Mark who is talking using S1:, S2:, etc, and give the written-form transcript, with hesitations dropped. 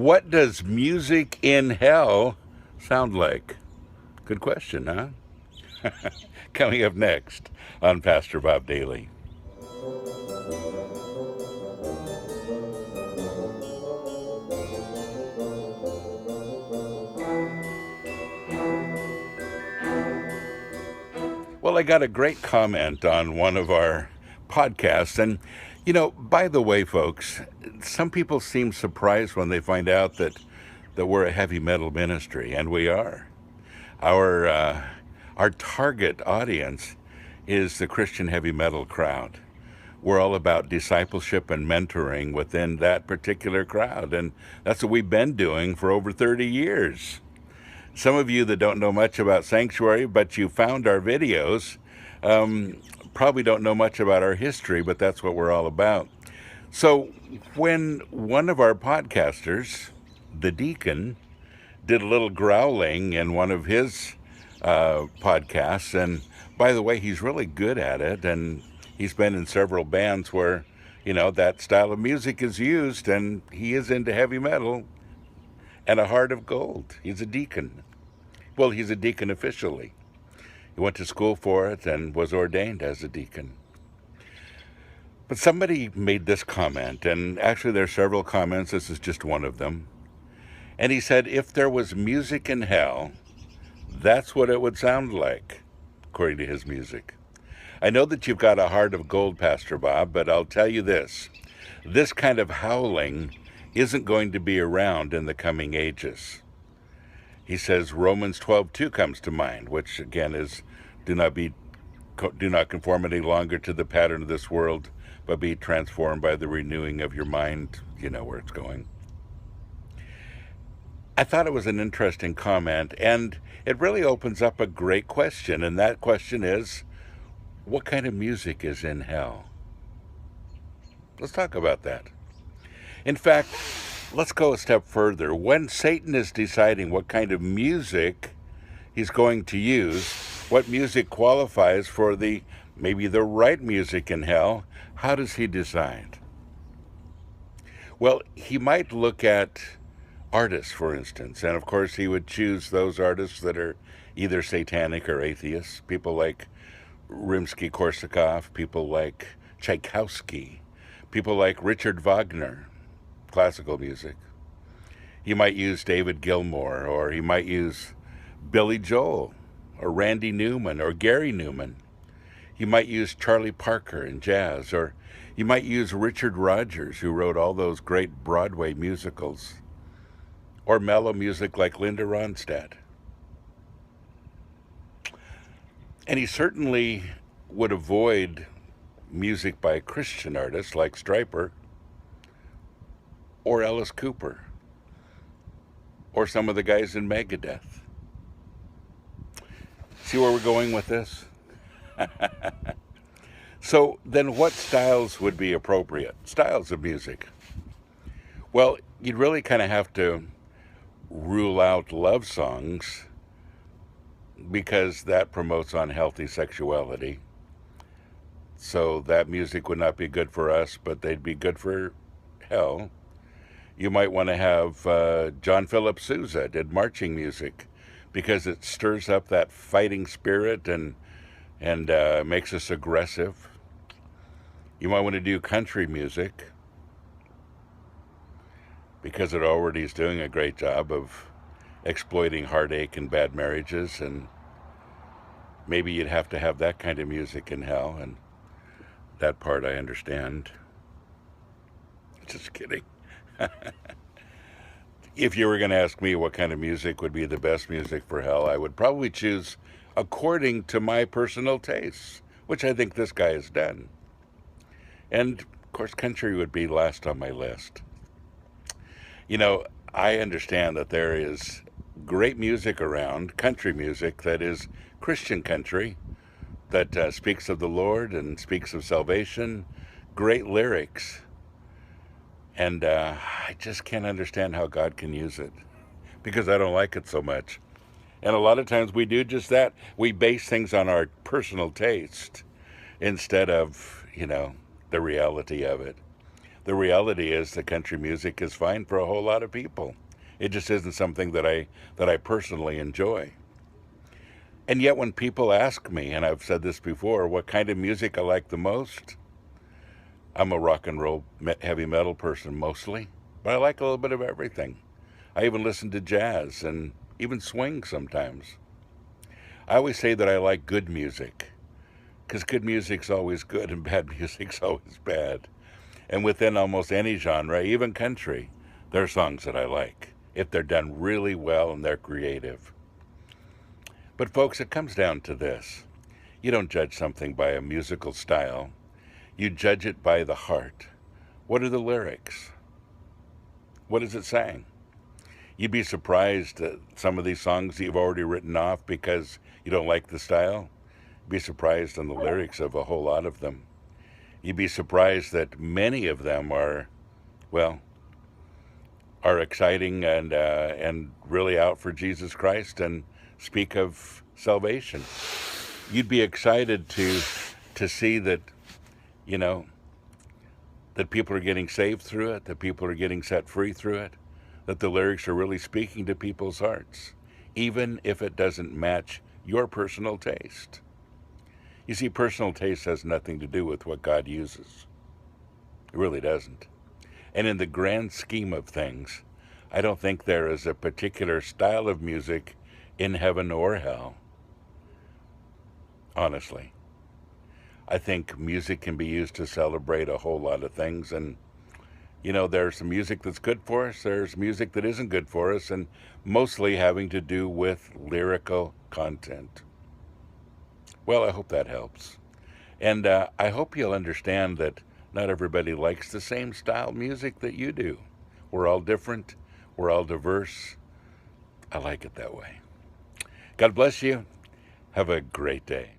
S1: What does music in hell sound like? Good question, huh? Coming up next on Pastor Bob Daily. Well, I got a great comment on one of our podcasts. And, by the way, folks, some people seem surprised when they find out that we're a heavy metal ministry, and we are. Our, uh, our target audience is the Christian heavy metal crowd. We're all about discipleship and mentoring within that particular crowd. And that's what we've been doing for over 30 years. Some of you that don't know much about Sanctuary, but you found our videos, um, probably don't know much about our history, but that's what we're all about. So when one of our podcasters, the deacon, did a little growling in one of his podcasts, and by the way, he's really good at it, and he's been in several bands where, that style of music is used, and he is into heavy metal and a heart of gold. He's a deacon. Well, he's a deacon officially. He went to school for it and was ordained as a deacon. But somebody made this comment, and actually there are several comments. This is just one of them. And he said, if there was music in hell, that's what it would sound like, according to his music. I know that you've got a heart of gold, Pastor Bob, but I'll tell you this kind of howling isn't going to be around in the coming ages. He says Romans 12:2 comes to mind, which again is, do not conform any longer to the pattern of this world, but be transformed by the renewing of your mind. You know where it's going. I thought it was an interesting comment, and it really opens up a great question, and that question is, what kind of music is in hell? Let's talk about that. In fact, let's go a step further. When Satan is deciding what kind of music he's going to use, what music qualifies for maybe the right music in hell, how does he decide? Well, he might look at artists, for instance, and of course he would choose those artists that are either satanic or atheists, people like Rimsky-Korsakov, people like Tchaikovsky, people like Richard Wagner, classical music. He might use David Gilmour, or he might use Billy Joel, or Randy Newman, or Gary Newman. He might use Charlie Parker in jazz, or you might use Richard Rodgers, who wrote all those great Broadway musicals, or mellow music like Linda Ronstadt. And he certainly would avoid music by Christian artists like Stryper, or Alice Cooper, or some of the guys in Megadeth. See where we're going with this? So then what styles would be appropriate? Styles of music. Well, you'd really kind of have to rule out love songs because that promotes unhealthy sexuality. So that music would not be good for us, but they'd be good for hell. You might want to have John Philip Sousa did marching music because it stirs up that fighting spirit and makes us aggressive. You might want to do country music because it already is doing a great job of exploiting heartache and bad marriages, and maybe you'd have to have that kind of music in hell, and that part I understand. Just kidding. If you were going to ask me what kind of music would be the best music for hell, I would probably choose according to my personal tastes, which I think this guy has done. And of course, country would be last on my list. I understand that there is great music around, country music that is Christian country, that speaks of the Lord and speaks of salvation, great lyrics. And I just can't understand how God can use it because I don't like it so much. And a lot of times we do just that. We base things on our personal taste instead of, the reality of it. The reality is that country music is fine for a whole lot of people. It just isn't something that I personally enjoy. And yet when people ask me, and I've said this before, what kind of music I like the most, I'm a rock and roll heavy metal person mostly, but I like a little bit of everything. I even listen to jazz and even swing sometimes. I always say that I like good music because good music's always good and bad music's always bad. And within almost any genre, even country, there are songs that I like if they're done really well and they're creative. But folks, it comes down to this. You don't judge something by a musical style. You judge it by the heart. What are the lyrics? What is it saying? You'd be surprised at some of these songs you've already written off because you don't like the style. Be surprised on the lyrics of a whole lot of them. You'd be surprised that many of them are, well, are exciting and really out for Jesus Christ and speak of salvation. You'd be excited to see that, you know, that people are getting saved through it, that people are getting set free through it, that the lyrics are really speaking to people's hearts, even if it doesn't match your personal taste. You see, personal taste has nothing to do with what God uses. It really doesn't. And in the grand scheme of things, I don't think there is a particular style of music in heaven or hell, honestly. I think music can be used to celebrate a whole lot of things. And, you know, there's some music that's good for us, there's music that isn't good for us, and mostly having to do with lyrical content. Well, I hope that helps. And I hope you'll understand that not everybody likes the same style music that you do. We're all different. We're all diverse. I like it that way. God bless you. Have a great day.